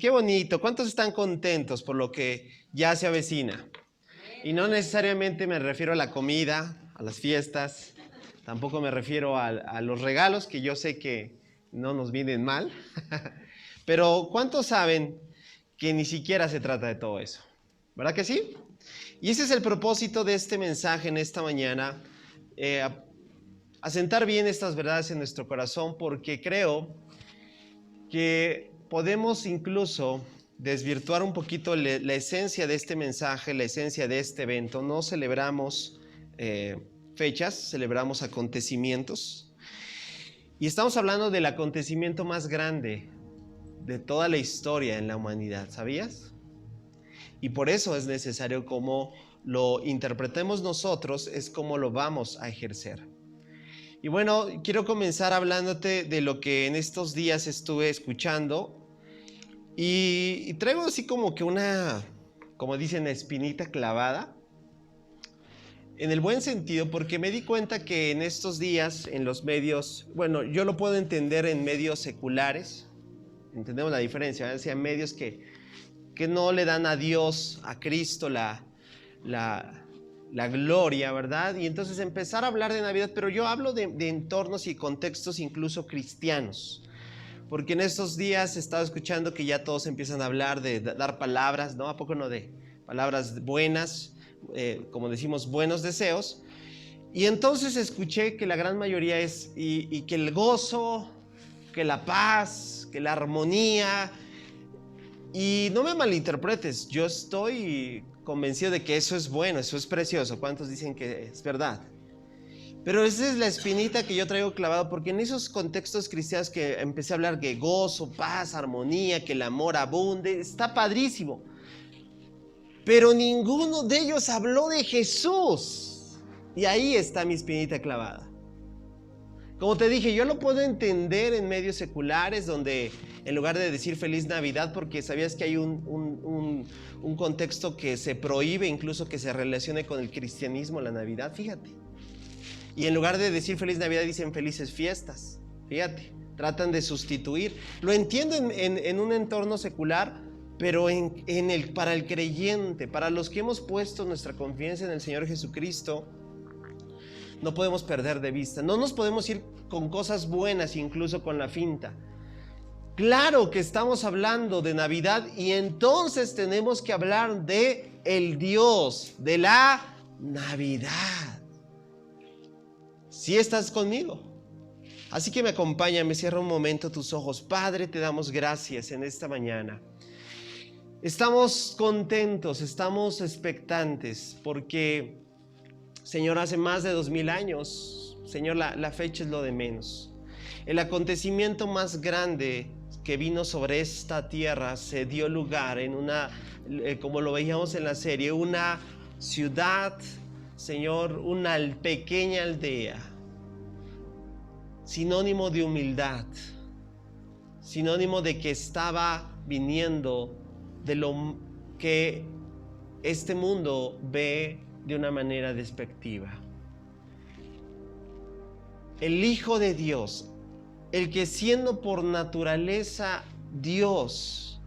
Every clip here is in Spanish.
qué bonito. ¿Cuántos están contentos por lo que ya se avecina? Y no necesariamente me refiero a la comida, a las fiestas, tampoco me refiero a los regalos, que yo sé que no nos vienen mal, pero ¿cuántos saben que ni siquiera se trata de todo eso? ¿Verdad que sí? Y ese es el propósito de este mensaje en esta mañana, asentar bien estas verdades en nuestro corazón, porque creo que podemos incluso desvirtuar un poquito la esencia de este mensaje, la esencia de este evento. No celebramos fechas, celebramos acontecimientos. Y estamos hablando del acontecimiento más grande de toda la historia en la humanidad, ¿sabías? Y por eso es necesario, como lo interpretemos nosotros, es como lo vamos a ejercer. Y bueno, quiero comenzar hablándote de lo que en estos días estuve escuchando y traigo así como que una, como dicen, espinita clavada, en el buen sentido, porque me di cuenta que en estos días en los medios, bueno, yo lo puedo entender en medios seculares, entendemos la diferencia, ¿verdad? O sea, medios que no le dan a Dios, a Cristo la gloria, ¿verdad? Y entonces empezar a hablar de Navidad, pero yo hablo de entornos y contextos incluso cristianos, porque en estos días he estado escuchando que ya todos empiezan a hablar de dar palabras, ¿no? ¿A poco no? De palabras buenas, como decimos, buenos deseos. Y entonces escuché que la gran mayoría es, y que el gozo, que la paz, que la armonía. Y no me malinterpretes, yo estoy convencido de que eso es bueno, eso es precioso. ¿Cuántos dicen que es verdad? Pero esa es la espinita que yo traigo clavado, porque en esos contextos cristianos que empecé a hablar de gozo, paz, armonía, que el amor abunde, está padrísimo. Pero ninguno de ellos habló de Jesús. Y ahí está mi espinita clavada. Como te dije, yo lo puedo entender en medios seculares, donde en lugar de decir Feliz Navidad, porque sabías que hay un contexto que se prohíbe incluso que se relacione con el cristianismo la Navidad, fíjate. Y en lugar de decir Feliz Navidad dicen Felices Fiestas, fíjate. Tratan de sustituir. Lo entiendo en un entorno secular, pero para el creyente, para los que hemos puesto nuestra confianza en el Señor Jesucristo, no podemos perder de vista. No nos podemos ir con cosas buenas, incluso con la finta. Claro que estamos hablando de Navidad y entonces tenemos que hablar de el Dios de la Navidad. ¿Sí estás conmigo? Así que me acompaña, me cierra un momento tus ojos. Padre, te damos gracias en esta mañana. Estamos contentos, estamos expectantes porque, Señor, hace más de 2000 años, Señor, la fecha es lo de menos. El acontecimiento más grande que vino sobre esta tierra se dio lugar en una, como lo veíamos en la serie, una ciudad, Señor, una pequeña aldea, sinónimo de humildad, sinónimo de que estaba viniendo de lo que este mundo ve de una manera despectiva. El Hijo de Dios, el que siendo por naturaleza Dios,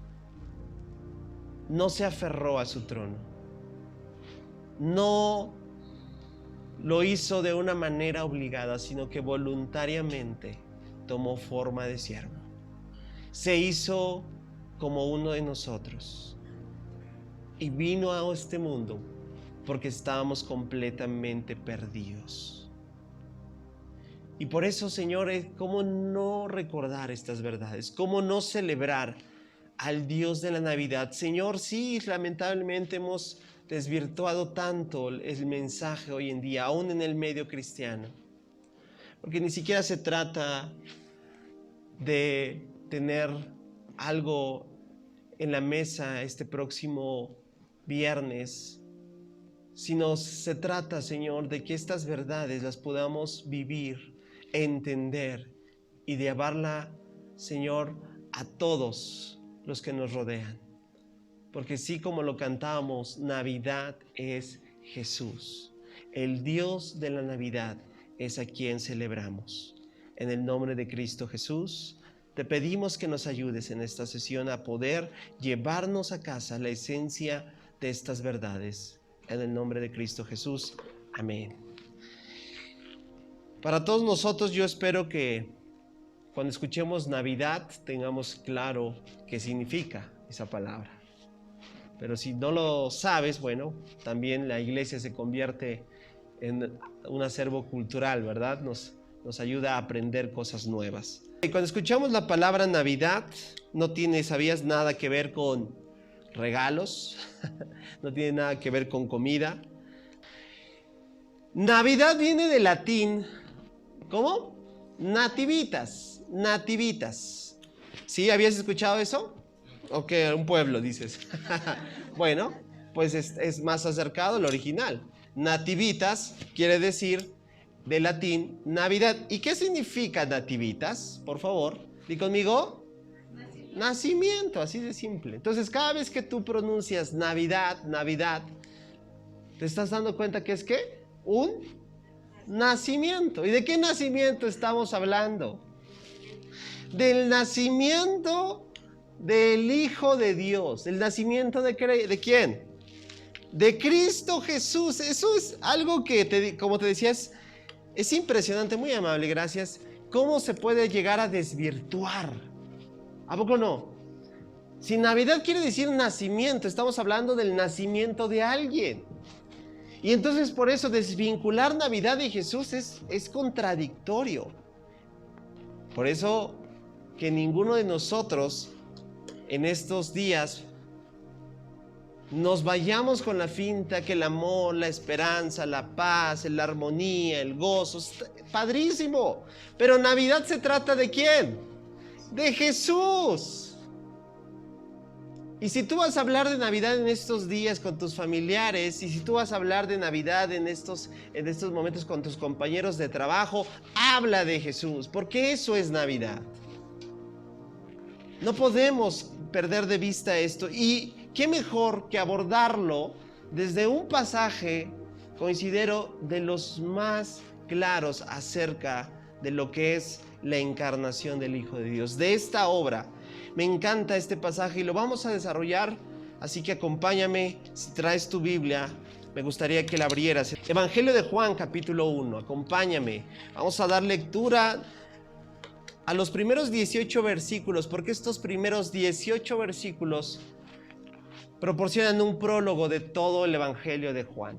no se aferró a su trono, no lo hizo de una manera obligada, sino que voluntariamente tomó forma de siervo. Se hizo como uno de nosotros y vino a este mundo porque estábamos completamente perdidos. Y por eso, Señor, ¿cómo no recordar estas verdades? ¿Cómo no celebrar al Dios de la Navidad? Señor, sí, lamentablemente hemos desvirtuado tanto el mensaje hoy en día, aún en el medio cristiano, porque ni siquiera se trata de tener algo en la mesa este próximo viernes, sino se trata, Señor, de que estas verdades las podamos vivir, entender y llevarla, Señor, a todos los que nos rodean. Porque sí, como lo cantamos, Navidad es Jesús. El Dios de la Navidad es a quien celebramos. En el nombre de Cristo Jesús, te pedimos que nos ayudes en esta sesión a poder llevarnos a casa la esencia de estas verdades. En el nombre de Cristo Jesús. Amén. Para todos nosotros, yo espero que cuando escuchemos Navidad tengamos claro qué significa esa palabra. Pero si no lo sabes, bueno, también la iglesia se convierte en un acervo cultural, ¿verdad? Nos ayuda a aprender cosas nuevas. Y cuando escuchamos la palabra Navidad, ¿sabías nada que ver con regalos? No tiene nada que ver con comida. Navidad viene del latín, ¿cómo? Nativitas. ¿Sí? ¿Habías escuchado eso? ¿O qué? Un pueblo, dices. Bueno, pues es más acercado al original. Nativitas quiere decir, de latín, Navidad. ¿Y qué significa nativitas? Por favor, di conmigo. Nacimiento, así de simple. Entonces, cada vez que tú pronuncias Navidad, ¿te estás dando cuenta que es qué? Un nacimiento. ¿Y de qué nacimiento estamos hablando? Del nacimiento del Hijo de Dios. ¿El nacimiento de quién? De Cristo Jesús. Eso es algo que, como te decía, es impresionante, muy amable, gracias. ¿Cómo se puede llegar a desvirtuar? ¿A poco no? Si Navidad quiere decir nacimiento, estamos hablando del nacimiento de alguien. Y entonces por eso desvincular Navidad de Jesús es contradictorio. Por eso que ninguno de nosotros en estos días nos vayamos con la finta que el amor, la esperanza, la paz, la armonía, el gozo, padrísimo. Pero Navidad se trata ¿de quién? De Jesús. Y si tú vas a hablar de Navidad en estos días con tus familiares, y si tú vas a hablar de Navidad en estos momentos con tus compañeros de trabajo, habla de Jesús, porque eso es Navidad. No podemos perder de vista esto. Y qué mejor que abordarlo desde un pasaje, considero, de los más claros acerca de lo que es la encarnación del Hijo de Dios, de esta obra. Me encanta este pasaje y lo vamos a desarrollar, así que acompáñame. Si traes tu Biblia, me gustaría que la abrieras. Evangelio de Juan, capítulo 1, acompáñame. Vamos a dar lectura a los primeros 18 versículos, porque estos primeros 18 versículos proporcionan un prólogo de todo el Evangelio de Juan.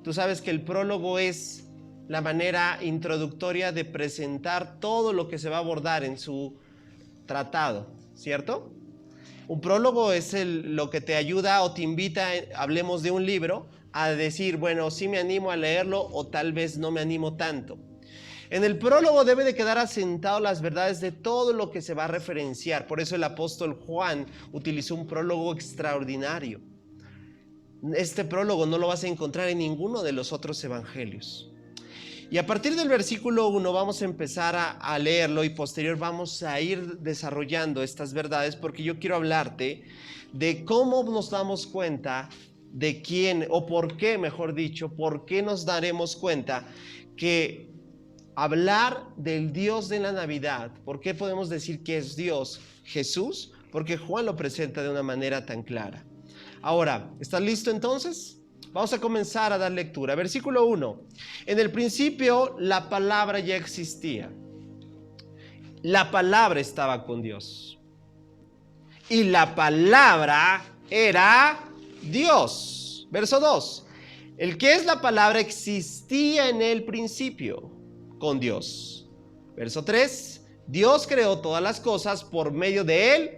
Tú sabes que el prólogo es la manera introductoria de presentar todo lo que se va a abordar en su tratado, ¿cierto? Un prólogo es lo que te ayuda o te invita, hablemos de un libro, a decir, bueno, sí me animo a leerlo o tal vez no me animo tanto. En el prólogo debe de quedar asentado las verdades de todo lo que se va a referenciar. Por eso el apóstol Juan utilizó un prólogo extraordinario. Este prólogo no lo vas a encontrar en ninguno de los otros evangelios. Y a partir del versículo 1 vamos a empezar a leerlo y posterior vamos a ir desarrollando estas verdades, porque yo quiero hablarte de cómo nos damos cuenta de quién, o por qué, mejor dicho, por qué nos daremos cuenta que hablar del Dios de la Navidad, ¿por qué podemos decir que es Dios? Jesús, porque Juan lo presenta de una manera tan clara. Ahora, ¿estás listo entonces? Vamos a comenzar a dar lectura. Versículo 1. En el principio la palabra ya existía. La palabra estaba con Dios. Y la palabra era Dios. Verso 2. El que es la palabra existía en el principio con Dios. Verso 3. Dios creó todas las cosas por medio de Él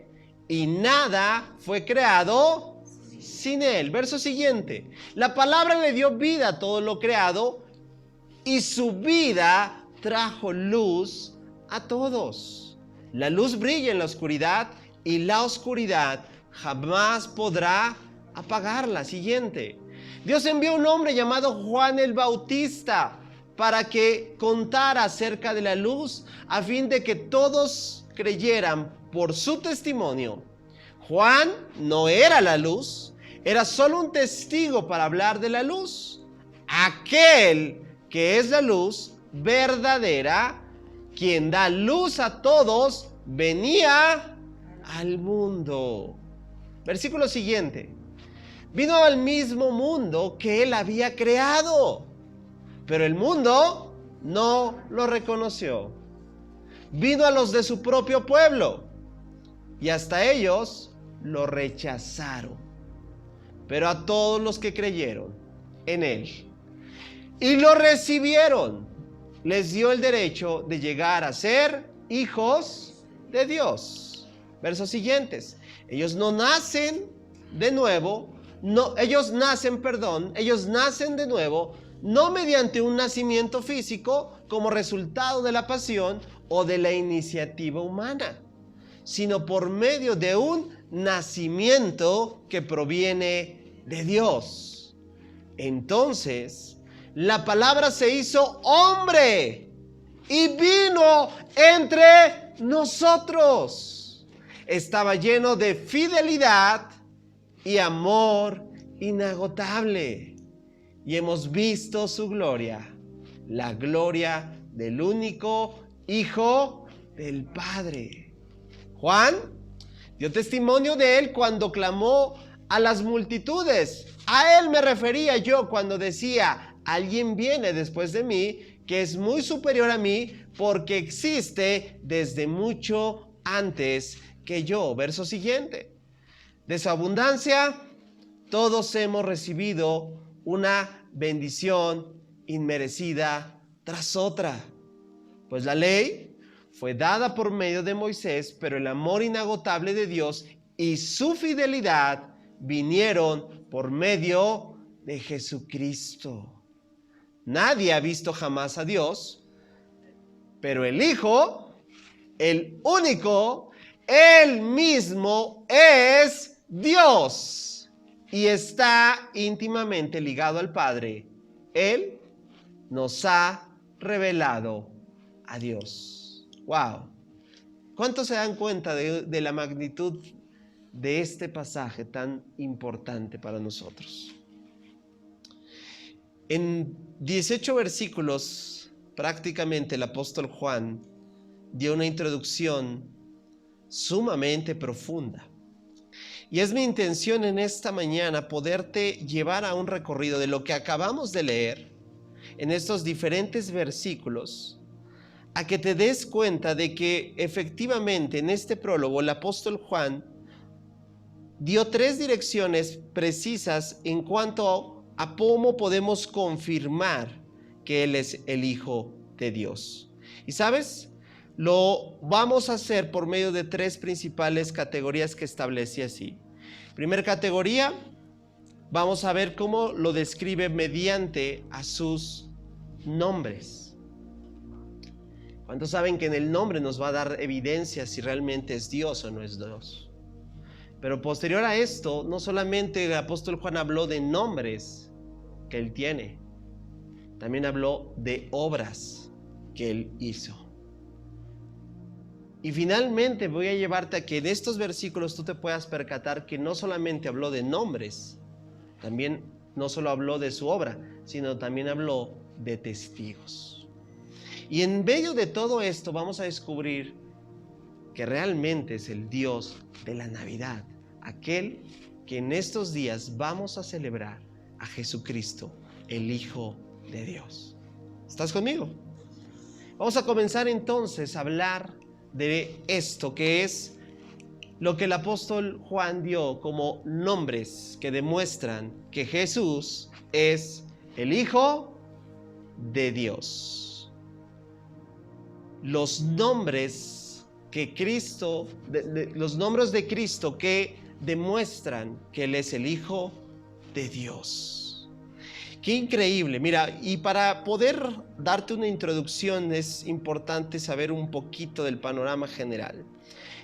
y nada fue creado sin Él. Verso siguiente. La palabra le dio vida a todo lo creado y su vida trajo luz a todos. La luz brilla en la oscuridad y la oscuridad jamás podrá apagarla. Siguiente. Dios envió un hombre llamado Juan el Bautista para que contara acerca de la luz, a fin de que todos creyeran por su testimonio. Juan no era la luz, era solo un testigo para hablar de la luz. Aquel que es la luz verdadera, quien da luz a todos, venía al mundo. Versículo siguiente. Vino al mismo mundo que él había creado, pero el mundo no lo reconoció. Vino a los de su propio pueblo y hasta ellos lo rechazaron. Pero a todos los que creyeron en él y lo recibieron, les dio el derecho de llegar a ser hijos de Dios. Versos siguientes. Ellos nacen de nuevo, no mediante un nacimiento físico como resultado de la pasión o de la iniciativa humana, sino por medio de un nacimiento que proviene de Dios. Entonces, la palabra se hizo hombre y vino entre nosotros. Estaba lleno de fidelidad y amor inagotable. Y hemos visto su gloria, la gloria del único Hijo del Padre. Juan dio testimonio de él cuando clamó a las multitudes. A él me refería yo cuando decía: alguien viene después de mí que es muy superior a mí, porque existe desde mucho antes que yo. Verso siguiente. De su abundancia todos hemos recibido una bendición inmerecida tras otra. Pues la ley fue dada por medio de Moisés, pero el amor inagotable de Dios y su fidelidad vinieron por medio de Jesucristo. Nadie ha visto jamás a Dios, pero el Hijo, el único, él mismo es Dios y está íntimamente ligado al Padre. Él nos ha revelado a Dios. Wow. ¿Cuántos se dan cuenta de la magnitud de este pasaje tan importante para nosotros? En 18 versículos, prácticamente el apóstol Juan dio una introducción sumamente profunda. Y es mi intención en esta mañana poderte llevar a un recorrido de lo que acabamos de leer en estos diferentes versículos, a que te des cuenta de que efectivamente en este prólogo el apóstol Juan dio 3 direcciones precisas en cuanto a cómo podemos confirmar que Él es el Hijo de Dios. Y ¿sabes? Lo vamos a hacer por medio de 3 principales categorías que establecí así. Primera categoría, vamos a ver cómo lo describe mediante a sus nombres. ¿Cuántos saben que en el nombre nos va a dar evidencia si realmente es Dios o no es Dios? Pero posterior a esto, no solamente el apóstol Juan habló de nombres que él tiene, también habló de obras que él hizo. Y finalmente voy a llevarte a que en estos versículos tú te puedas percatar que no solamente habló de nombres, también no solo habló de su obra, sino también habló de testigos. Y en medio de todo esto vamos a descubrir que realmente es el Dios de la Navidad, aquel que en estos días vamos a celebrar a Jesucristo, el Hijo de Dios. ¿Estás conmigo? Vamos a comenzar entonces a hablar de esto, que es lo que el apóstol Juan dio como nombres que demuestran que Jesús es el Hijo de Dios. Los nombres que Cristo, los nombres de Cristo que demuestran que Él es el Hijo de Dios. Qué increíble. Mira, y para poder darte una introducción es importante saber un poquito del panorama general.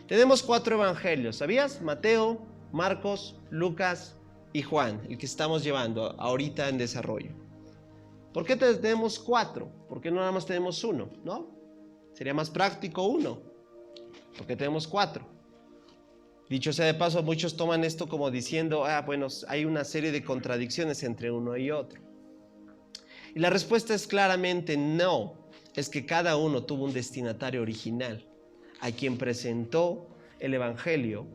Tenemos 4 evangelios, ¿sabías? Mateo, Marcos, Lucas y Juan, el que estamos llevando ahorita en desarrollo. ¿Por qué tenemos 4? ¿Por qué no nada más tenemos 1? ¿No? Sería más práctico 1. ¿Por qué tenemos 4? Dicho sea de paso, muchos toman esto como diciendo, bueno, hay una serie de contradicciones entre uno y otro. Y la respuesta es claramente no. Es que cada uno tuvo un destinatario original. a quien presentó el Evangelio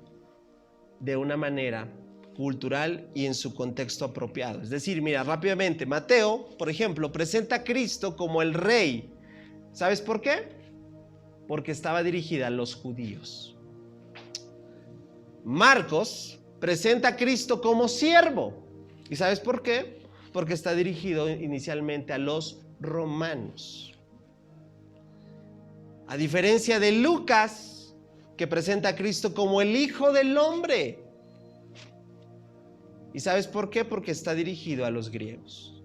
de una manera cultural y en su contexto apropiado. Es decir, mira, rápidamente, Mateo, por ejemplo, presenta a Cristo como el rey. ¿Sabes por qué? Porque estaba dirigida a los judíos. Marcos presenta a Cristo como siervo. ¿Y sabes por qué? Porque está dirigido inicialmente a los romanos. A diferencia de Lucas, que presenta a Cristo como el Hijo del Hombre. ¿Y sabes por qué? Porque está dirigido a los griegos.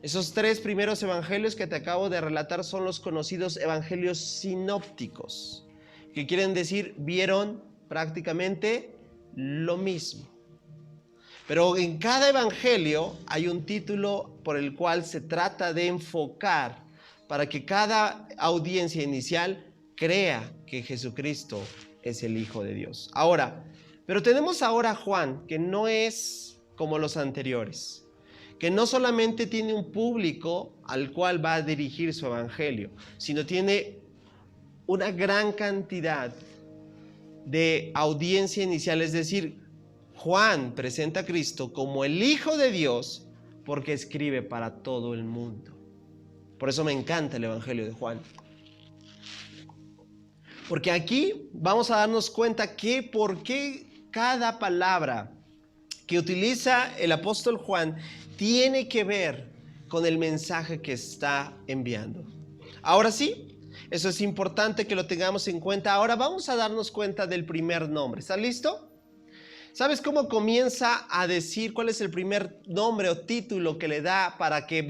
Esos tres primeros evangelios que te acabo de relatar son los conocidos evangelios sinópticos, que quieren decir vieron prácticamente lo mismo. Pero en cada evangelio hay un título por el cual se trata de enfocar para que cada audiencia inicial crea que Jesucristo es el Hijo de Dios. Ahora, pero tenemos ahora a Juan, que no es como los anteriores, que no solamente tiene un público al cual va a dirigir su evangelio, sino tiene una gran cantidad de audiencia inicial. Es decir, Juan presenta a Cristo como el Hijo de Dios porque escribe para todo el mundo. Por eso me encanta el Evangelio de Juan. Porque aquí vamos a darnos cuenta que por qué cada palabra que utiliza el apóstol Juan tiene que ver con el mensaje que está enviando. Ahora sí, eso es importante que lo tengamos en cuenta. Ahora vamos a darnos cuenta del primer nombre. ¿Estás listo? ¿Sabes cómo comienza a decir cuál es el primer nombre o título que le da para que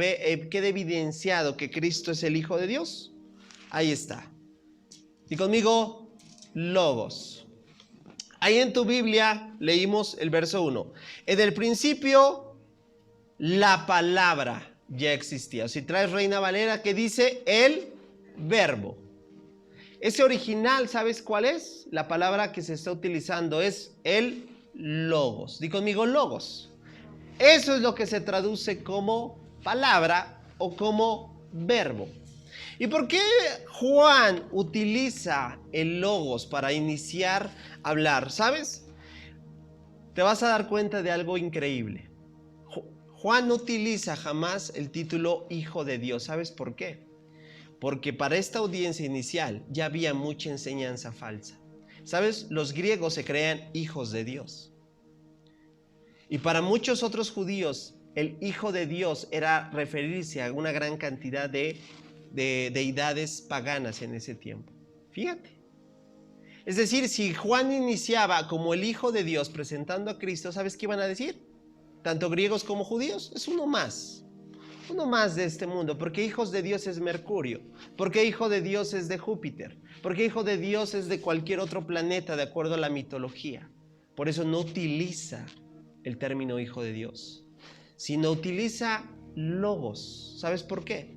quede evidenciado que Cristo es el Hijo de Dios? Ahí está. Y conmigo, Logos. Ahí en tu Biblia leímos el verso 1. En el principio, la palabra ya existía. Si traes Reina Valera, que dice el verbo. Ese original, ¿sabes cuál es? La palabra que se está utilizando es el Logos. Di conmigo, Logos. Eso es lo que se traduce como palabra o como verbo. ¿Y por qué Juan utiliza el Logos para iniciar a hablar? ¿Sabes? Te vas a dar cuenta de algo increíble. Juan no utiliza jamás el título Hijo de Dios. ¿Sabes por qué? Porque para esta audiencia inicial ya había mucha enseñanza falsa. ¿Sabes? Los griegos se creían hijos de Dios. Y para muchos otros judíos, el Hijo de Dios era referirse a una gran cantidad de deidades paganas en ese tiempo. Fíjate. Es decir, si Juan iniciaba como el Hijo de Dios presentando a Cristo, ¿sabes qué iban a decir? Tanto griegos como judíos, es uno más de este mundo, porque hijos de Dios es Mercurio, porque hijo de Dios es de Júpiter, porque hijo de Dios es de cualquier otro planeta de acuerdo a la mitología. Por eso no utiliza el término Hijo de Dios, sino utiliza Logos. ¿Sabes por qué?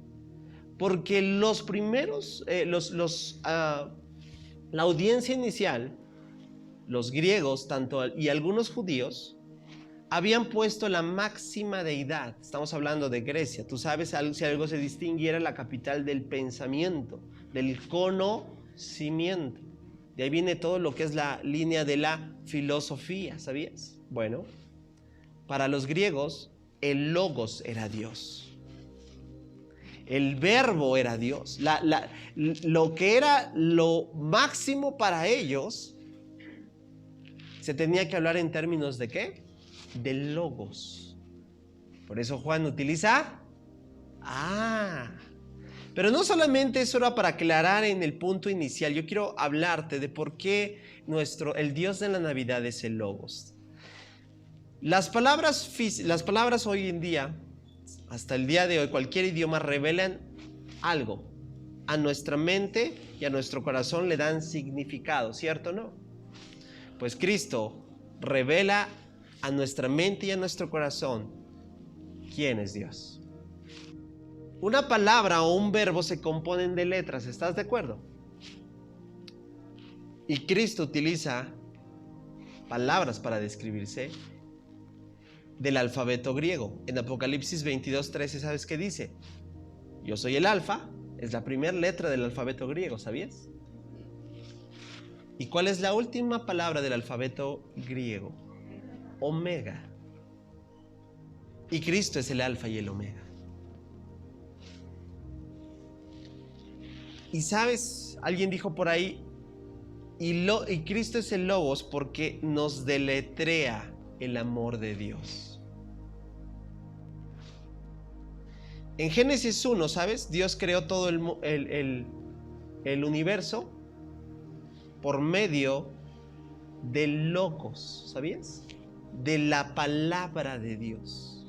Porque los primeros, la audiencia inicial, los griegos y algunos judíos, habían puesto la máxima deidad. Estamos hablando de Grecia. Tú sabes, si algo se distingue, era la capital del pensamiento, del conocimiento. De ahí viene todo lo que es la línea de la filosofía, ¿sabías? Bueno, para los griegos, el Logos era Dios. El verbo era Dios. Lo que era lo máximo para ellos, se tenía que hablar en términos de ¿qué? Del Logos. Por eso Juan utiliza pero no solamente eso era para aclarar en el punto inicial. Yo quiero hablarte de por qué el Dios de la Navidad es el Logos. Las palabras hoy en día, hasta el día de hoy, cualquier idioma revelan algo. A nuestra mente y a nuestro corazón le dan significado, ¿cierto o no? Pues Cristo revela a nuestra mente y a nuestro corazón quién es Dios. Una palabra o un verbo se componen de letras, ¿estás de acuerdo? Y Cristo utiliza palabras para describirse del alfabeto griego. En Apocalipsis 22:13, ¿sabes qué dice? Yo soy el alfa, es la primera letra del alfabeto griego, ¿sabías? ¿Y cuál es la última palabra del alfabeto griego? Omega. Y Cristo es el alfa y el omega. Y sabes, alguien dijo por ahí, y Cristo es el Logos porque nos deletrea el amor de Dios. En Génesis 1, ¿sabes? Dios creó todo el universo por medio del Logos, ¿sabías? De la palabra de Dios.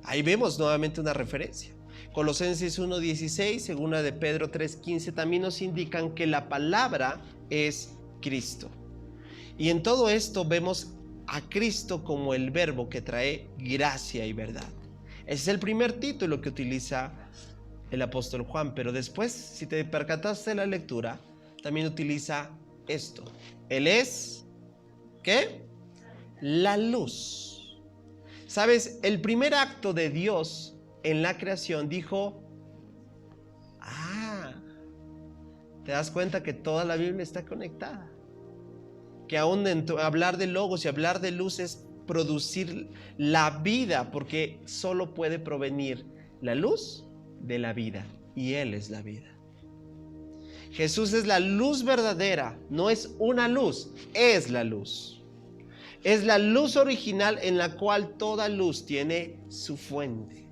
Ahí vemos nuevamente una referencia. Colosenses 1:16, segunda de Pedro 3:15 también nos indican que la palabra es Cristo. Y en todo esto vemos a Cristo como el verbo que trae gracia y verdad. Ese es el primer título que utiliza el apóstol Juan, pero después, si te percataste de la lectura, también utiliza esto. Él es, ¿qué? La luz. ¿Sabes? El primer acto de Dios en la creación dijo, ¿te das cuenta que toda la Biblia está conectada? Que aún hablar de logos y hablar de luz es producir la vida, porque solo puede provenir la luz de la vida, y Él es la vida. Jesús es la luz verdadera, no es una luz, es la luz. Es la luz original en la cual toda luz tiene su fuente.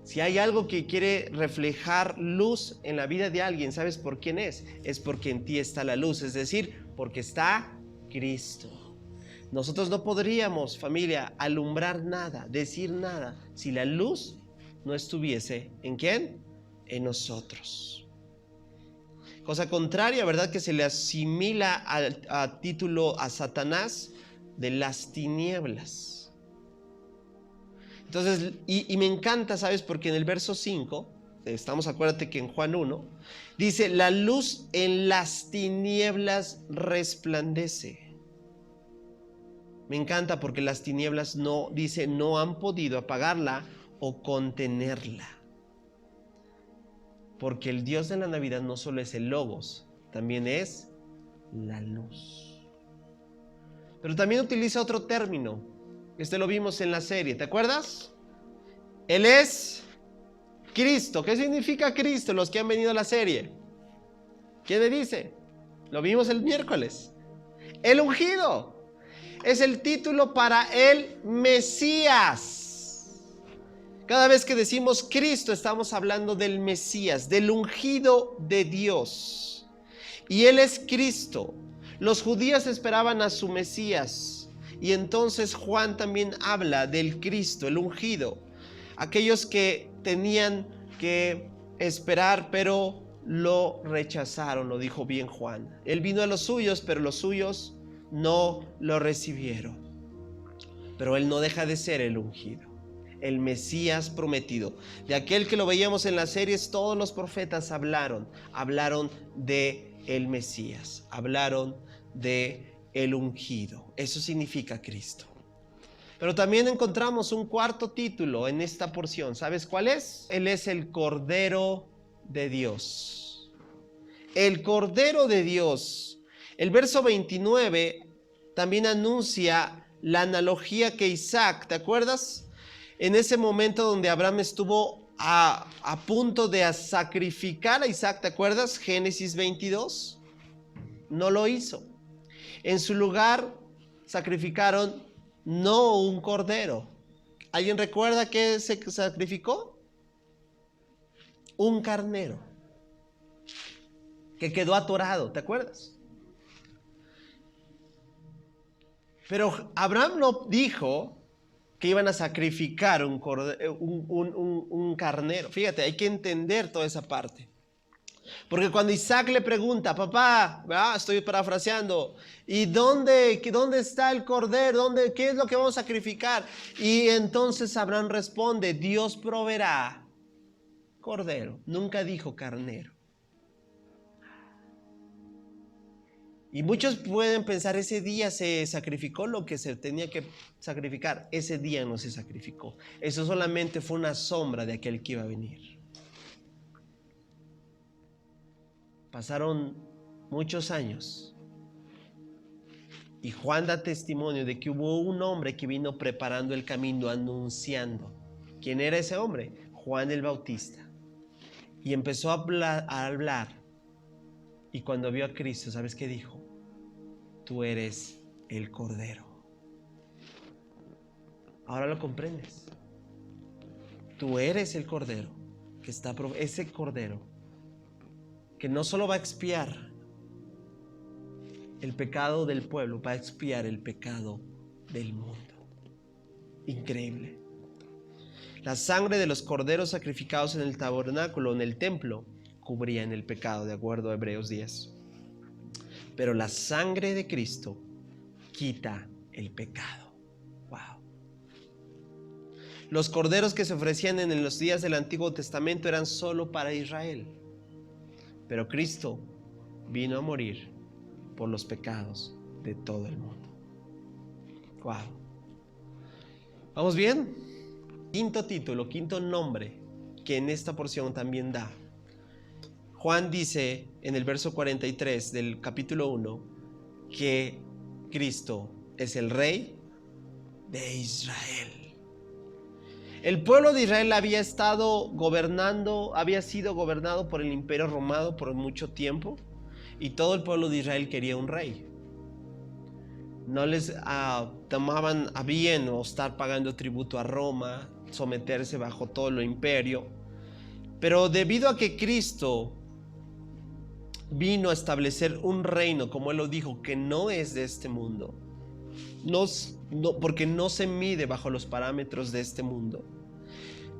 Si hay algo que quiere reflejar luz en la vida de alguien, ¿sabes por quién es? Es porque en ti está la luz, es decir, porque está Cristo. Nosotros no podríamos, familia, alumbrar nada, decir nada, si la luz no estuviese ¿en quién? En nosotros. Cosa contraria, ¿verdad? Que se le asimila a título a Satanás de las tinieblas. Entonces, y me encanta, ¿sabes? Porque en el verso 5, acuérdate que en Juan 1, dice, la luz en las tinieblas resplandece. Me encanta porque las tinieblas no han podido apagarla o contenerla. Porque el Dios de la Navidad no solo es el Logos, también es la luz. Pero también utiliza otro término. Lo vimos en la serie, ¿te acuerdas? Él es Cristo. ¿Qué significa Cristo? Los que han venido a la serie. ¿Quién le dice? Lo vimos el miércoles. El ungido. Es el título para el Mesías. Cada vez que decimos Cristo, estamos hablando del Mesías, del ungido de Dios. Y Él es Cristo. Los judíos esperaban a su Mesías. Y entonces Juan también habla del Cristo, el ungido. Aquellos que tenían que esperar, pero lo rechazaron, lo dijo bien Juan. Él vino a los suyos, pero los suyos no lo recibieron. Pero Él no deja de ser el ungido, el Mesías prometido. De aquel que lo veíamos en las series, todos los profetas hablaron de el Mesías, hablaron de el ungido. Eso significa Cristo. Pero también encontramos un cuarto título en esta porción. ¿Sabes cuál es? Él es el Cordero de Dios. El Cordero de Dios. El verso 29 también anuncia la analogía que Isaac, ¿te acuerdas? En ese momento donde Abraham estuvo a punto de sacrificar a Isaac, ¿te acuerdas? Génesis 22. No lo hizo. En su lugar sacrificaron no un cordero. ¿Alguien recuerda qué se sacrificó? Un carnero que quedó atorado, ¿te acuerdas? Pero Abraham no dijo que iban a sacrificar un carnero. Fíjate, hay que entender toda esa parte. Porque cuando Isaac le pregunta, papá, estoy parafraseando, ¿y dónde está el cordero? ¿Qué es lo que vamos a sacrificar? Y entonces Abraham responde, Dios proveerá cordero. Nunca dijo carnero. Y muchos pueden pensar, ese día se sacrificó lo que se tenía que sacrificar. Ese día no se sacrificó. Eso solamente fue una sombra de aquel que iba a venir. Pasaron muchos años. Y Juan da testimonio de que hubo un hombre que vino preparando el camino, anunciando. ¿Quién era ese hombre? Juan el Bautista. Y empezó a hablar. Y cuando vio a Cristo, ¿sabes qué dijo? Tú eres el Cordero. Ahora lo comprendes. Tú eres el Cordero que está, ese Cordero que no solo va a expiar el pecado del pueblo, va a expiar el pecado del mundo. Increíble. La sangre de los corderos sacrificados en el tabernáculo, en el templo, cubrían el pecado, de acuerdo a Hebreos 10. Pero la sangre de Cristo quita el pecado. Wow. Los corderos que se ofrecían en los días del Antiguo Testamento eran solo para Israel. Pero Cristo vino a morir por los pecados de todo el mundo. Wow. ¿Vamos bien? Quinto título, quinto nombre que en esta porción también da. Juan dice en el verso 43 del capítulo 1 que Cristo es el Rey de Israel. El pueblo de Israel había sido gobernado por el Imperio Romano por mucho tiempo, y todo el pueblo de Israel quería un rey. No les tomaban a bien o estar pagando tributo a Roma, someterse bajo todo el imperio. Pero debido a que Cristo vino a establecer un reino, como Él lo dijo, que no es de este mundo, porque no se mide bajo los parámetros de este mundo,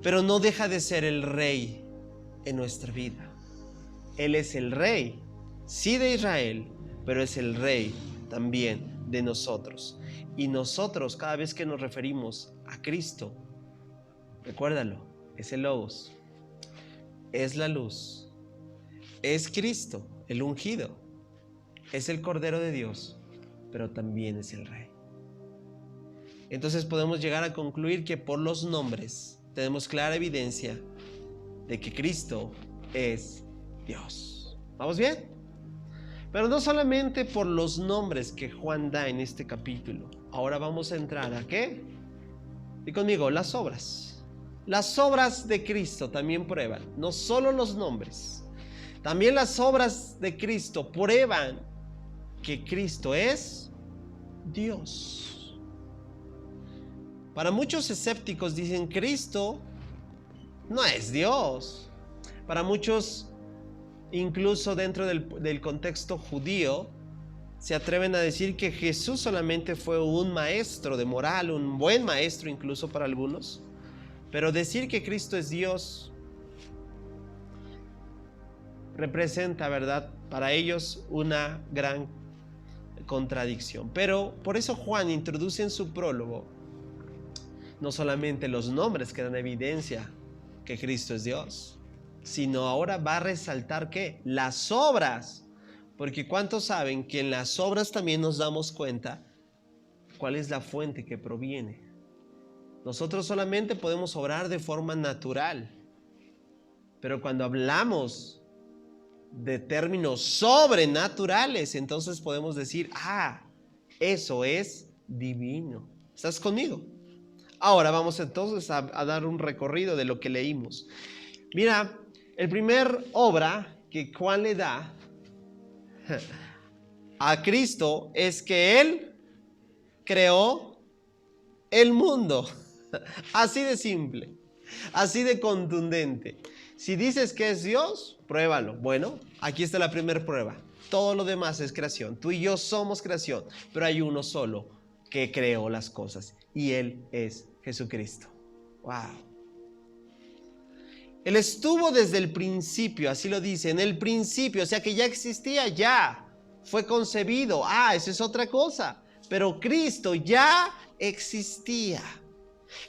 pero no deja de ser el Rey en nuestra vida. Él es el Rey, sí, de Israel, pero es el Rey también de nosotros. Y nosotros, cada vez que nos referimos a Cristo, recuérdalo, es el Logos, es la luz, es Cristo, el ungido, es el Cordero de Dios, pero también es el Rey. Entonces podemos llegar a concluir que por los nombres tenemos clara evidencia de que Cristo es Dios. ¿Vamos bien? Pero no solamente por los nombres que Juan da en este capítulo. Ahora vamos a entrar ¿a qué? Y conmigo, las obras. Las obras de Cristo también prueban, no solo los nombres. También las obras de Cristo prueban que Cristo es Dios. Para muchos escépticos dicen, Cristo no es Dios. Para muchos, incluso dentro del contexto judío, se atreven a decir que Jesús solamente fue un maestro de moral, un buen maestro incluso para algunos. Pero decir que Cristo es Dios representa, ¿verdad?, para ellos una gran contradicción. Pero por eso Juan introduce en su prólogo no solamente los nombres que dan evidencia que Cristo es Dios, sino ahora va a resaltar ¿qué? Las obras. Porque ¿cuántos saben que en las obras también nos damos cuenta cuál es la fuente que proviene? Nosotros solamente podemos obrar de forma natural, pero cuando hablamos de términos sobrenaturales, entonces podemos decir, eso es divino. ¿Estás conmigo? Ahora vamos entonces a dar un recorrido de lo que leímos. Mira, el primer obra que Juan le da a Cristo es que Él creó el mundo. Así de simple, así de contundente. Si dices que es Dios, pruébalo. Bueno, aquí está la primera prueba. Todo lo demás es creación. Tú y yo somos creación, pero hay uno solo que creó las cosas, y Él es Jesucristo. Wow. Él estuvo desde el principio, así lo dice, en el principio, o sea que ya existía, ya fue concebido. Eso es otra cosa, pero Cristo ya existía.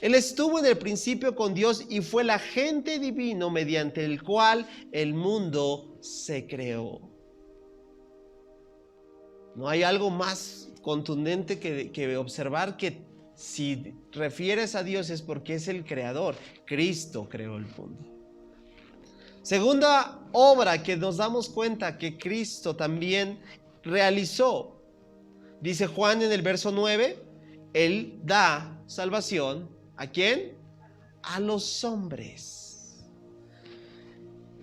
Él estuvo en el principio con Dios y fue el agente divino mediante el cual el mundo se creó. No hay algo más contundente que observar que si refieres a Dios es porque es el creador. Cristo creó el mundo. Segunda obra que nos damos cuenta que Cristo también realizó. Dice Juan en el verso 9, Él da salvación. ¿A quién? A los hombres.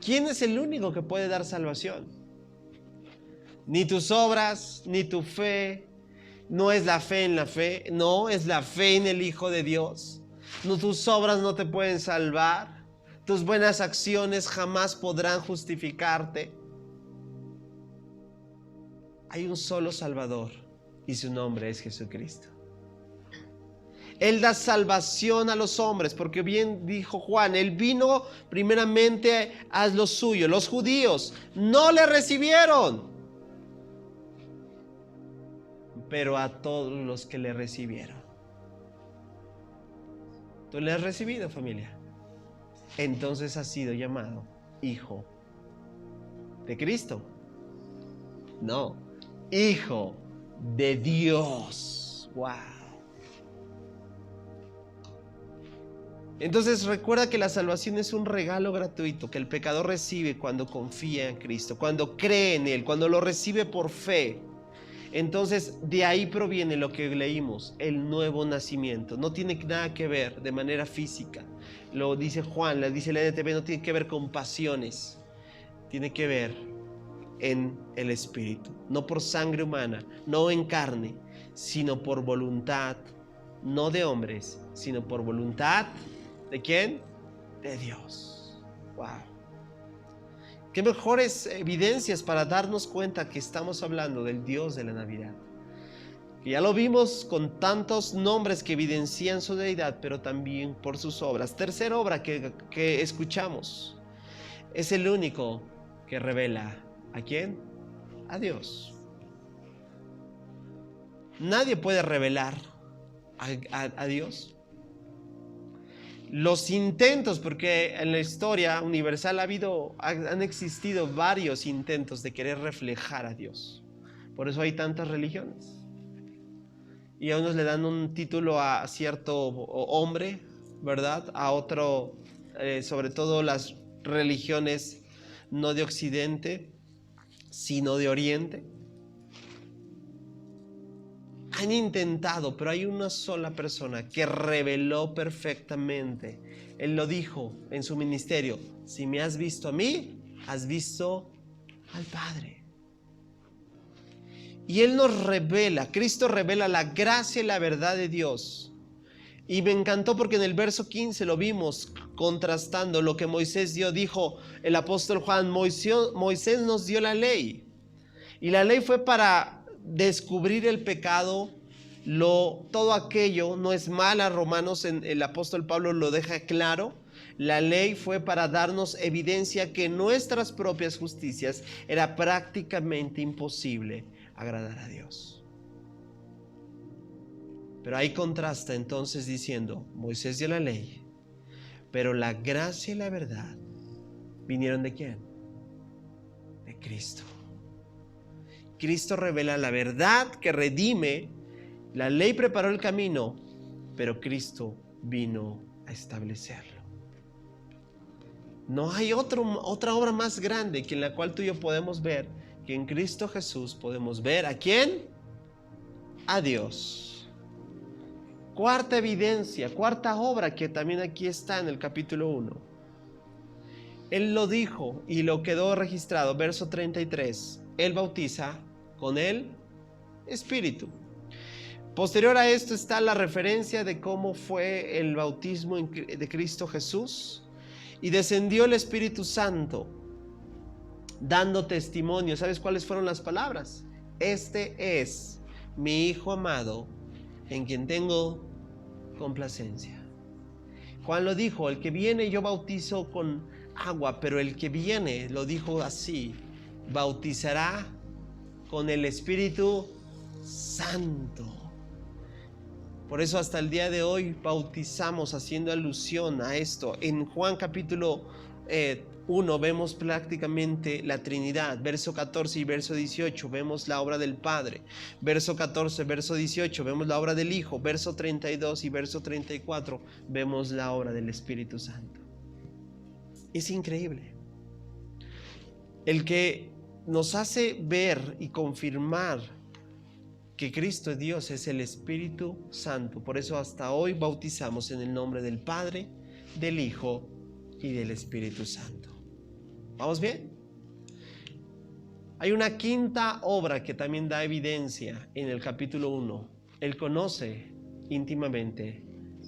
¿Quién es el único que puede dar salvación? Ni tus obras, ni tu fe. No es la fe en la fe, no, es la fe en el Hijo de Dios. No, tus obras no te pueden salvar. Tus buenas acciones jamás podrán justificarte. Hay un solo Salvador y su nombre es Jesucristo. Él da salvación a los hombres, porque bien dijo Juan, Él vino primeramente a los suyos. Los judíos no le recibieron, pero a todos los que le recibieron. ¿Tú le has recibido, familia? Entonces has sido llamado hijo de Cristo. No, hijo de Dios. ¡Wow! Entonces recuerda que la salvación es un regalo gratuito que el pecador recibe cuando confía en Cristo, cuando cree en Él, cuando lo recibe por fe. Entonces de ahí proviene lo que leímos, el nuevo nacimiento. No tiene nada que ver de manera física. Lo dice Juan, lo dice la NTV, no tiene que ver con pasiones. Tiene que ver en el Espíritu. No por sangre humana, no en carne, sino por voluntad, no de hombres, sino por voluntad. ¿De quién? De Dios. Wow. Qué mejores evidencias para darnos cuenta que estamos hablando del Dios de la Navidad. Que ya lo vimos con tantos nombres que evidencian su deidad, pero también por sus obras. Tercera obra que escuchamos. Es el único que revela ¿a quién? A Dios. Nadie puede revelar a Dios. Los intentos, porque en la historia universal han existido varios intentos de querer reflejar a Dios. Por eso hay tantas religiones. Y a unos le dan un título a cierto hombre, ¿verdad? A otro, sobre todo las religiones no de Occidente, sino de Oriente. Han intentado, pero hay una sola persona que reveló perfectamente. Él lo dijo en su ministerio: si me has visto a mí, has visto al Padre. Y Él nos revela, Cristo revela la gracia y la verdad de Dios. Y me encantó porque en el verso 15 lo vimos contrastando lo que Moisés dio. Dijo el apóstol Juan: Moisés nos dio la ley. Y la ley fue para descubrir el pecado, todo aquello no es mala. Romanos, el apóstol Pablo lo deja claro. La ley fue para darnos evidencia que nuestras propias justicias era prácticamente imposible agradar a Dios. Pero ahí contrasta entonces diciendo: Moisés dio la ley, pero la gracia y la verdad vinieron ¿de quién? De Cristo. Cristo revela la verdad que redime. La ley preparó el camino, pero Cristo vino a establecerlo. No hay otra obra más grande que en la cual tú y yo podemos ver que en Cristo Jesús podemos ver ¿a quién? A Dios. Cuarta evidencia, cuarta obra que también aquí está en el capítulo 1. Él lo dijo y lo quedó registrado, verso 33. Él bautiza con el Espíritu. Posterior a esto está la referencia de cómo fue el bautismo de Cristo Jesús. Y descendió el Espíritu Santo dando testimonio. ¿Sabes cuáles fueron las palabras? Este es mi Hijo amado, en quien tengo complacencia. Juan lo dijo: el que viene, yo bautizo con agua, pero el que viene, lo dijo así, bautizará con el Espíritu Santo. Por eso hasta el día de hoy bautizamos haciendo alusión a esto. En Juan capítulo 1 vemos prácticamente la Trinidad. Verso 14 y verso 18 vemos la obra del Padre. Verso 14, verso 18 vemos la obra del Hijo. Verso 32 y verso 34 vemos la obra del Espíritu Santo. Es increíble. el que nos hace ver y confirmar que Cristo es Dios, es el Espíritu Santo. Por eso hasta hoy bautizamos en el nombre del Padre, del Hijo y del Espíritu Santo. ¿Vamos bien? Hay una quinta obra que también da evidencia en el capítulo 1. Él conoce íntimamente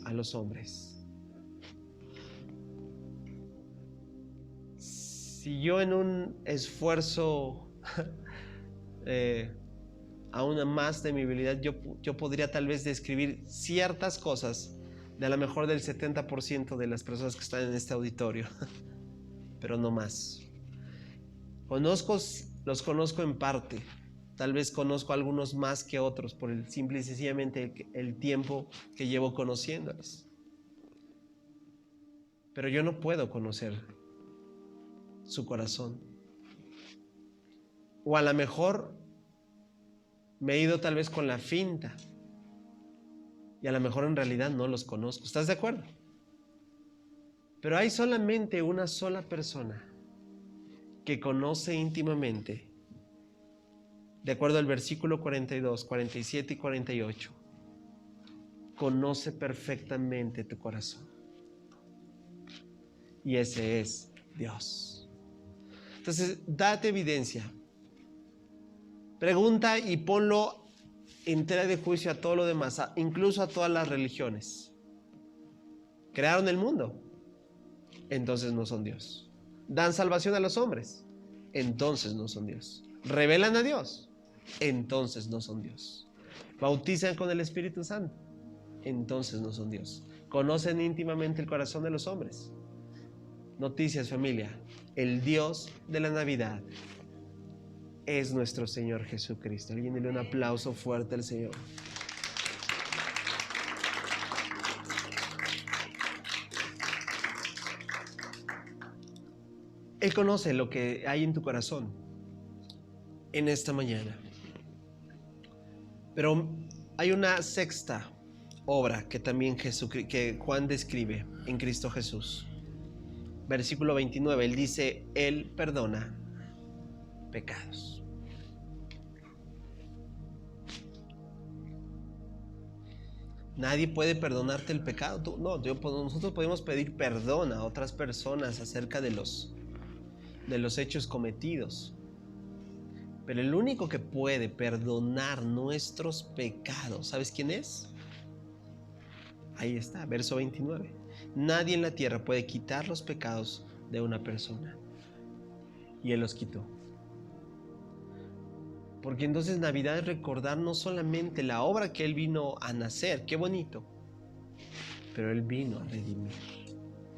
a los hombres. Si yo en un esfuerzo aún más de mi habilidad, yo podría tal vez describir ciertas cosas de a lo mejor del 70% de las personas que están en este auditorio, pero no más. Los conozco en parte, tal vez conozco a algunos más que otros por el simple y sencillamente el tiempo que llevo conociéndoles. Pero yo no puedo conocer su corazón. O a lo mejor me he ido tal vez con la finta y a lo mejor en realidad no los conozco. ¿Estás de acuerdo? Pero hay solamente una sola persona que conoce íntimamente, de acuerdo al versículo 42, 47 y 48, conoce perfectamente tu corazón. Y ese es Dios. Entonces, date evidencia. Pregunta y ponlo en tela de juicio a todo lo demás, incluso a todas las religiones. ¿Crearon el mundo? Entonces no son Dios. ¿Dan salvación a los hombres? Entonces no son Dios. ¿Revelan a Dios? Entonces no son Dios. ¿Bautizan con el Espíritu Santo? Entonces no son Dios. ¿Conocen íntimamente el corazón de los hombres? Noticias, familia. El Dios de la Navidad es nuestro Señor Jesucristo. Alguien dele un aplauso fuerte al Señor. Él conoce lo que hay en tu corazón en esta mañana. Pero hay una sexta obra que también que Juan describe en Cristo Jesús. Versículo 29, él dice, Él perdona pecados. Nadie puede perdonarte el pecado. Nosotros podemos pedir perdón a otras personas acerca de los hechos cometidos. Pero el único que puede perdonar nuestros pecados, ¿sabes quién es? Ahí está, verso 29. Nadie en la tierra puede quitar los pecados de una persona. Y Él los quitó. Porque entonces Navidad es recordar no solamente la obra que Él vino a nacer, qué bonito, pero Él vino a redimir.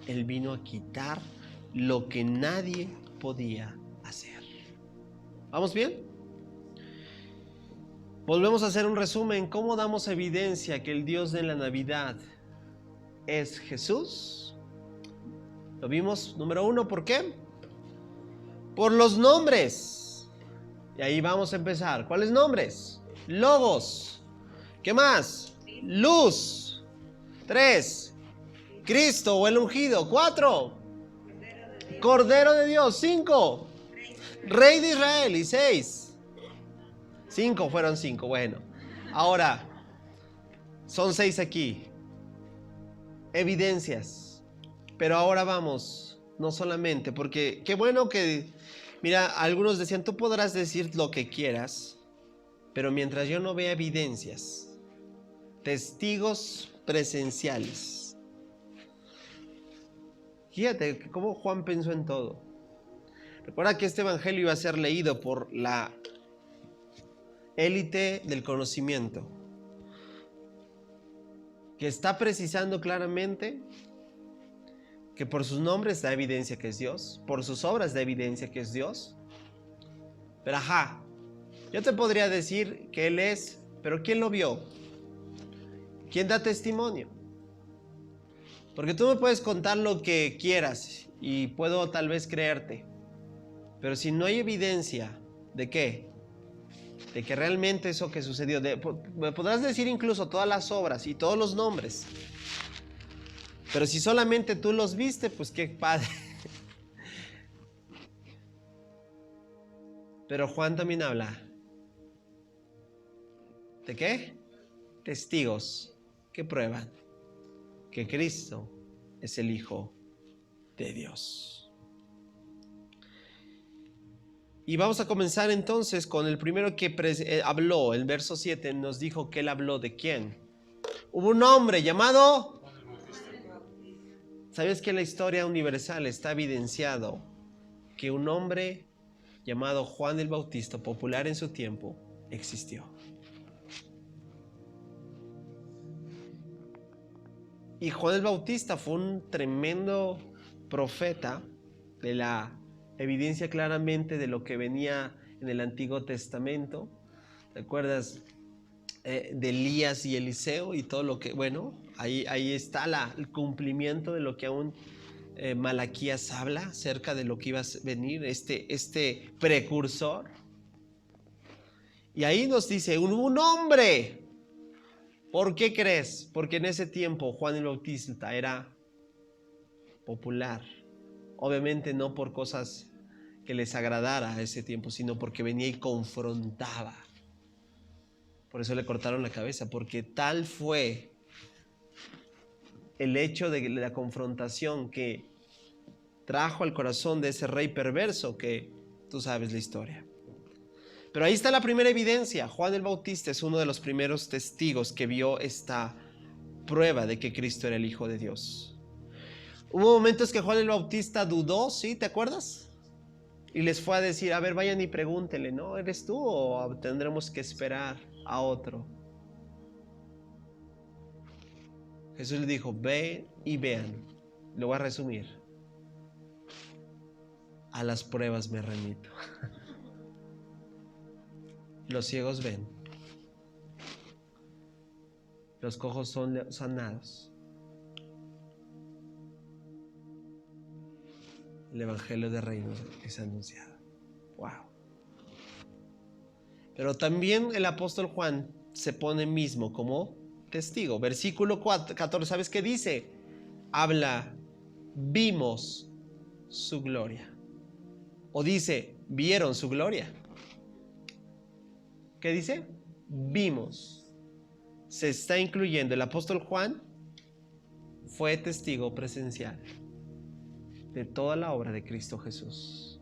Él vino a quitar lo que nadie podía hacer. ¿Vamos bien? Volvemos a hacer un resumen. ¿Cómo damos evidencia que el Dios de la Navidad es Jesús? Lo vimos, número 1, ¿por qué? Por los nombres. Y ahí vamos a empezar. ¿Cuáles nombres? Logos. ¿Qué más? Luz. 3. Cristo o el ungido. 4. Cordero de Dios. 5. Rey de Israel. Y 6. 5 fueron 5. Bueno. Ahora, son 6 aquí. Evidencias. Pero ahora vamos, no solamente, porque qué bueno que, mira, algunos decían, tú podrás decir lo que quieras, pero mientras yo no vea evidencias, testigos presenciales. Fíjate cómo Juan pensó en todo. Recuerda que este evangelio iba a ser leído por la élite del conocimiento, que está precisando claramente que por sus nombres da evidencia que es Dios, por sus obras da evidencia que es Dios. Pero yo te podría decir que Él es, pero ¿quién lo vio? ¿Quién da testimonio? Porque tú me puedes contar lo que quieras y puedo tal vez creerte, pero si no hay evidencia ¿de qué? De que realmente eso que sucedió, me podrás decir incluso todas las obras y todos los nombres, pero si solamente tú los viste, pues qué padre. Pero Juan también habla. ¿De qué? Testigos que prueban que Cristo es el Hijo de Dios. Y vamos a comenzar entonces con el primero que habló. El verso 7 nos dijo que él habló de quién. Hubo un hombre llamado... ¿Sabes que en la historia universal está evidenciado que un hombre llamado Juan el Bautista, popular en su tiempo, existió? Y Juan el Bautista fue un tremendo profeta de la evidencia claramente de lo que venía en el Antiguo Testamento. ¿Te acuerdas de Elías y Eliseo y todo lo que, bueno, ahí está el cumplimiento de lo que aún Malaquías habla acerca de lo que iba a venir, este precursor. Y ahí nos dice, un hombre. ¿Por qué crees? Porque en ese tiempo Juan el Bautista era popular. Obviamente no por cosas que les agradara a ese tiempo, sino porque venía y confrontaba. Por eso le cortaron la cabeza, porque tal fue el hecho de la confrontación que trajo al corazón de ese rey perverso que tú sabes la historia. Pero ahí está la primera evidencia. Juan el Bautista es uno de los primeros testigos que vio esta prueba de que Cristo era el Hijo de Dios. Hubo momentos que Juan el Bautista dudó, ¿sí? ¿Te acuerdas? Y les fue a decir, a ver, vayan y pregúntenle, ¿no? ¿Eres tú o tendremos que esperar a otro? Jesús le dijo, ve y vean. Lo voy a resumir. A las pruebas me remito. Los ciegos ven. Los cojos son sanados. El evangelio del reino es anunciado. Wow. Pero también el apóstol Juan se pone mismo como testigo. Versículo 14, ¿sabes qué dice? Habla, vimos su gloria. O dice, vieron su gloria. ¿Qué dice? Vimos. Se está incluyendo. El apóstol Juan fue testigo presencial de toda la obra de Cristo Jesús.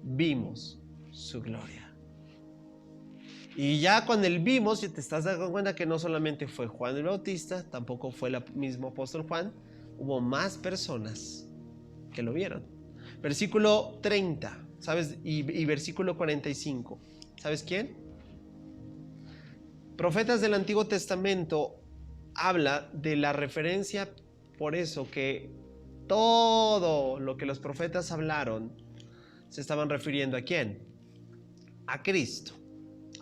Vimos su gloria. Y ya cuando el vimos, si te estás dando cuenta que no solamente fue Juan el Bautista, tampoco fue el mismo apóstol Juan, hubo más personas que lo vieron. Versículo 30, ¿sabes? Y versículo 45, ¿sabes quién? Profetas del Antiguo Testamento habla de la referencia, por eso que todo lo que los profetas hablaron se estaban refiriendo ¿a quién? A Cristo.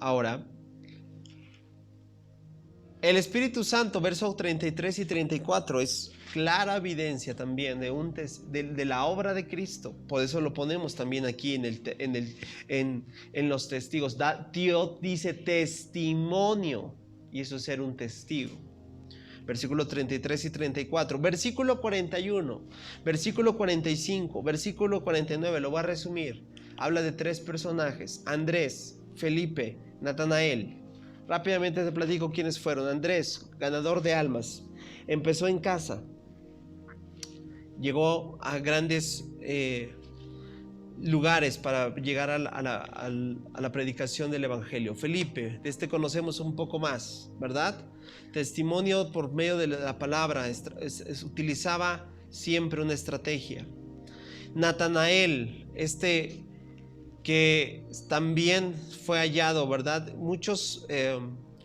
Ahora, el Espíritu Santo, versos 33 y 34, es clara evidencia también de la obra de Cristo. Por eso lo ponemos también aquí en los testigos. Dios dice testimonio, y eso es ser un testigo. Versículo 33 y 34, versículo 41, versículo 45, versículo 49, lo voy a resumir. Habla de tres personajes: Andrés, Felipe, Natanael. Rápidamente te platico quiénes fueron. Andrés, ganador de almas, empezó en casa, llegó a grandes lugares para llegar a la predicación del Evangelio. Felipe, de este conocemos un poco más, ¿verdad? Testimonio por medio de la palabra, utilizaba siempre una estrategia. Natanael, que también fue hallado, ¿verdad? Muchos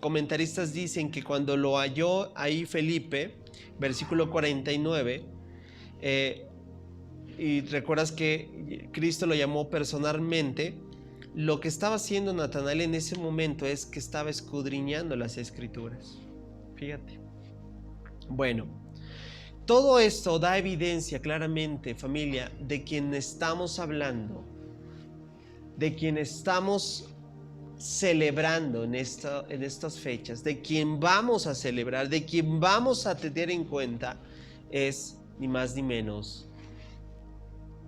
comentaristas dicen que cuando lo halló ahí Felipe, versículo 49, y recuerdas que Cristo lo llamó personalmente, lo que estaba haciendo Natanael en ese momento es que estaba escudriñando las Escrituras. Fíjate. Bueno, todo esto da evidencia claramente, familia, de quién estamos hablando, de quien estamos celebrando en estas fechas, de quien vamos a celebrar, de quien vamos a tener en cuenta, es ni más ni menos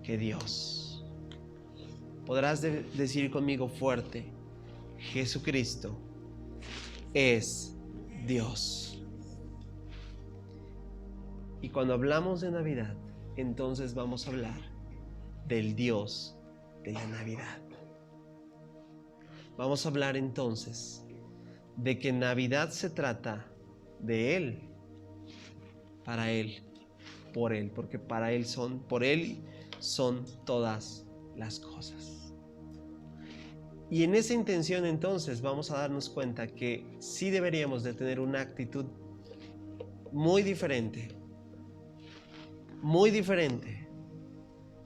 que Dios. podrás decir conmigo fuerte: Jesucristo es Dios. Y cuando hablamos de Navidad, entonces vamos a hablar del Dios de la Navidad. Vamos a hablar entonces de que Navidad se trata de Él, para Él, por Él, porque por Él son todas las cosas. Y en esa intención entonces vamos a darnos cuenta que sí deberíamos de tener una actitud muy diferente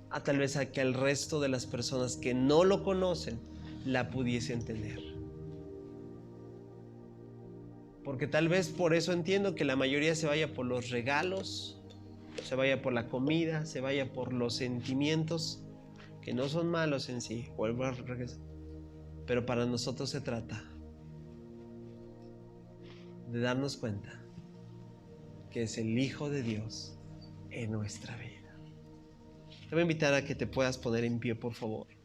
a tal vez a que el resto de las personas que no lo conocen la pudiesen tener. Porque tal vez por eso entiendo que la mayoría se vaya por los regalos, se vaya por la comida, se vaya por los sentimientos, que no son malos en sí, pero para nosotros se trata de darnos cuenta que es el Hijo de Dios en nuestra vida. Te voy a invitar a que te puedas poner en pie, por favor.